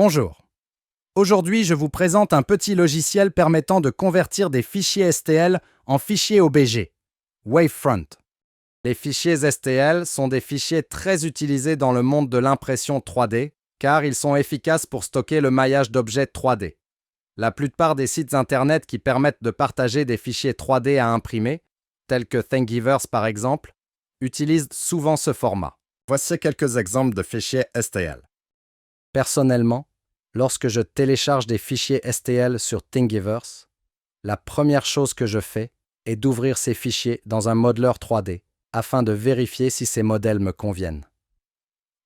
Bonjour. Aujourd'hui, je vous présente un petit logiciel permettant de convertir des fichiers STL en fichiers OBJ, Wavefront. Les fichiers STL sont des fichiers très utilisés dans le monde de l'impression 3D, car ils sont efficaces pour stocker le maillage d'objets 3D. La plupart des sites internet qui permettent de partager des fichiers 3D à imprimer, tels que Thingiverse par exemple, utilisent souvent ce format. Voici quelques exemples de fichiers STL. Personnellement, lorsque je télécharge des fichiers STL sur Thingiverse, la première chose que je fais est d'ouvrir ces fichiers dans un modeleur 3D afin de vérifier si ces modèles me conviennent.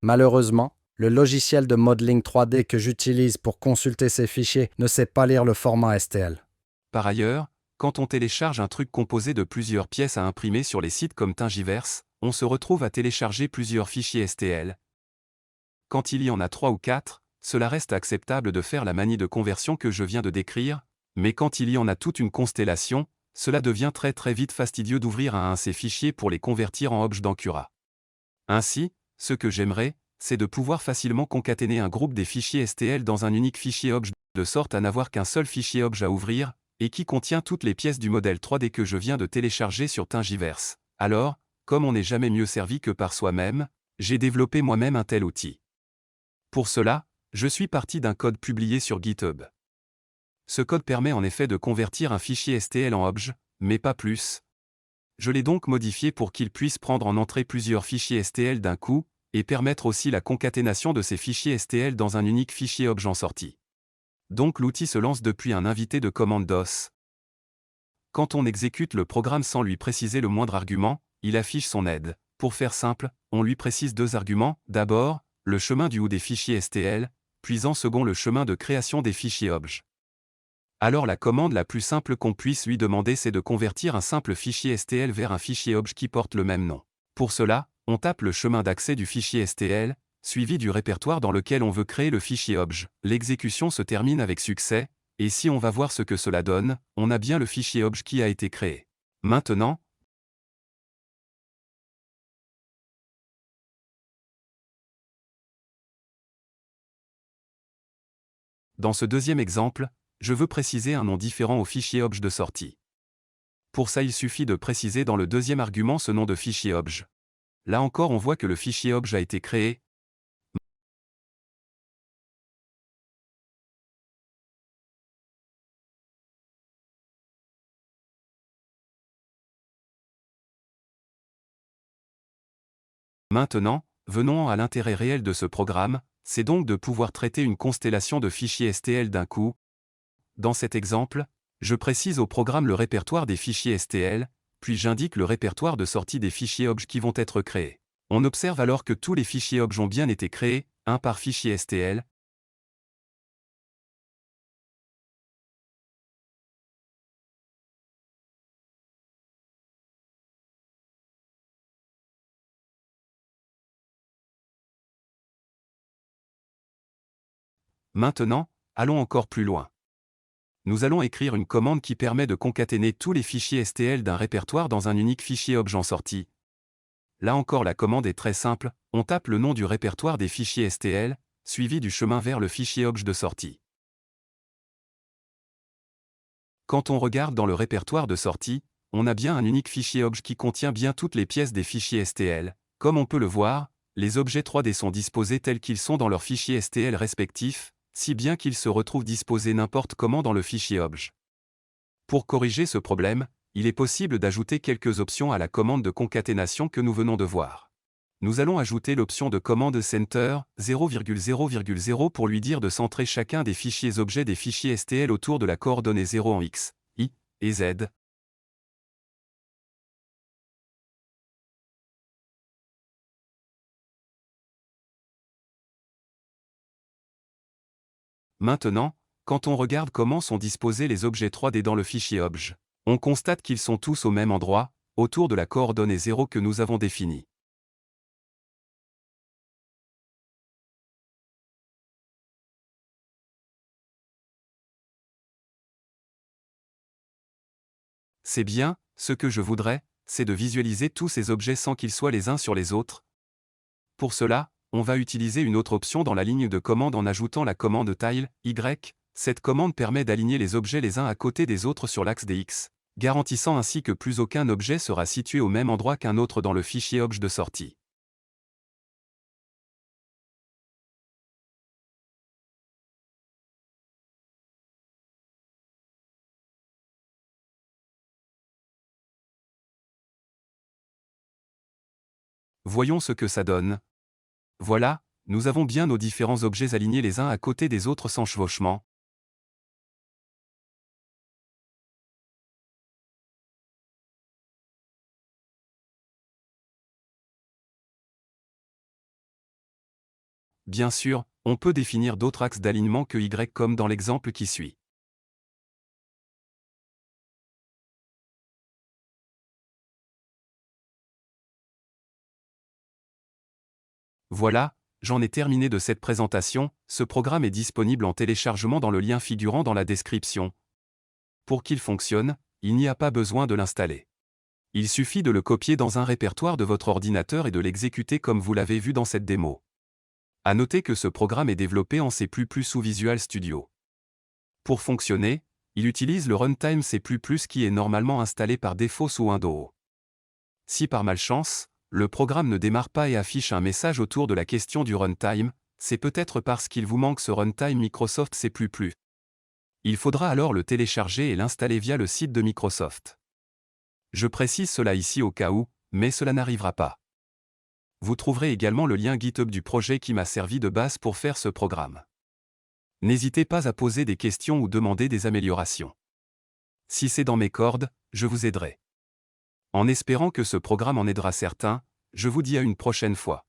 Malheureusement, le logiciel de modeling 3D que j'utilise pour consulter ces fichiers ne sait pas lire le format STL. Par ailleurs, quand on télécharge un truc composé de plusieurs pièces à imprimer sur les sites comme Thingiverse, on se retrouve à télécharger plusieurs fichiers STL. Quand il y en a 3 ou 4, cela reste acceptable de faire la manie de conversion que je viens de décrire, mais quand il y en a toute une constellation, cela devient très vite fastidieux d'ouvrir un ces fichiers pour les convertir en objets dans Cura. Ainsi, ce que j'aimerais, c'est de pouvoir facilement concaténer un groupe des fichiers STL dans un unique fichier obj, de sorte à n'avoir qu'un seul fichier obj à ouvrir, et qui contient toutes les pièces du modèle 3D que je viens de télécharger sur Thingiverse. Alors, comme on n'est jamais mieux servi que par soi-même, j'ai développé moi-même un tel outil. Pour cela, je suis parti d'un code publié sur GitHub. Ce code permet en effet de convertir un fichier STL en obj, mais pas plus. Je l'ai donc modifié pour qu'il puisse prendre en entrée plusieurs fichiers STL d'un coup, et permettre aussi la concaténation de ces fichiers STL dans un unique fichier obj en sortie. Donc l'outil se lance depuis un invité de commande DOS. Quand on exécute le programme sans lui préciser le moindre argument, il affiche son aide. Pour faire simple, on lui précise 2 arguments, d'abord, le chemin du ou des fichiers STL, puis en second le chemin de création des fichiers obj. Alors la commande la plus simple qu'on puisse lui demander c'est de convertir un simple fichier STL vers un fichier obj qui porte le même nom. Pour cela, on tape le chemin d'accès du fichier STL, suivi du répertoire dans lequel on veut créer le fichier obj. L'exécution se termine avec succès, et si on va voir ce que cela donne, on a bien le fichier obj qui a été créé. Maintenant, dans ce deuxième exemple, je veux préciser un nom différent au fichier obj de sortie. Pour ça il suffit de préciser dans le deuxième argument ce nom de fichier obj. Là encore on voit que le fichier obj a été créé. Maintenant, venons à l'intérêt réel de ce programme, c'est donc de pouvoir traiter une constellation de fichiers STL d'un coup. Dans cet exemple, je précise au programme le répertoire des fichiers STL, puis j'indique le répertoire de sortie des fichiers obj qui vont être créés. On observe alors que tous les fichiers obj ont bien été créés, un par fichier STL. Maintenant, allons encore plus loin. Nous allons écrire une commande qui permet de concaténer tous les fichiers STL d'un répertoire dans un unique fichier obj en sortie. Là encore la commande est très simple, on tape le nom du répertoire des fichiers STL, suivi du chemin vers le fichier obj de sortie. Quand on regarde dans le répertoire de sortie, on a bien un unique fichier obj qui contient bien toutes les pièces des fichiers STL. Comme on peut le voir, les objets 3D sont disposés tels qu'ils sont dans leurs fichiers STL respectifs, si bien qu'ils se retrouvent disposés n'importe comment dans le fichier obj. Pour corriger ce problème, il est possible d'ajouter quelques options à la commande de concaténation que nous venons de voir. Nous allons ajouter l'option de commande center 0,0,0 pour lui dire de centrer chacun des fichiers objets des fichiers STL autour de la coordonnée 0 en X, Y et Z. Maintenant, quand on regarde comment sont disposés les objets 3D dans le fichier obj, on constate qu'ils sont tous au même endroit, autour de la coordonnée 0 que nous avons définie. C'est bien, ce que je voudrais, c'est de visualiser tous ces objets sans qu'ils soient les uns sur les autres. Pour cela, on va utiliser une autre option dans la ligne de commande en ajoutant la commande tile, Y. Cette commande permet d'aligner les objets les uns à côté des autres sur l'axe des X, garantissant ainsi que plus aucun objet sera situé au même endroit qu'un autre dans le fichier obj de sortie. Voyons ce que ça donne. Voilà, nous avons bien nos différents objets alignés les uns à côté des autres sans chevauchement. Bien sûr, on peut définir d'autres axes d'alignement que Y comme dans l'exemple qui suit. Voilà, j'en ai terminé de cette présentation, ce programme est disponible en téléchargement dans le lien figurant dans la description. Pour qu'il fonctionne, il n'y a pas besoin de l'installer. Il suffit de le copier dans un répertoire de votre ordinateur et de l'exécuter comme vous l'avez vu dans cette démo. À noter que ce programme est développé en C++ sous Visual Studio. Pour fonctionner, il utilise le runtime C++ qui est normalement installé par défaut sous Windows. Si par malchance, le programme ne démarre pas et affiche un message autour de la question du runtime, c'est peut-être parce qu'il vous manque ce runtime Microsoft C++. Il faudra alors le télécharger et l'installer via le site de Microsoft. Je précise cela ici au cas où, mais cela n'arrivera pas. Vous trouverez également le lien GitHub du projet qui m'a servi de base pour faire ce programme. N'hésitez pas à poser des questions ou demander des améliorations. Si c'est dans mes cordes, je vous aiderai. En espérant que ce programme en aidera certains, je vous dis à une prochaine fois.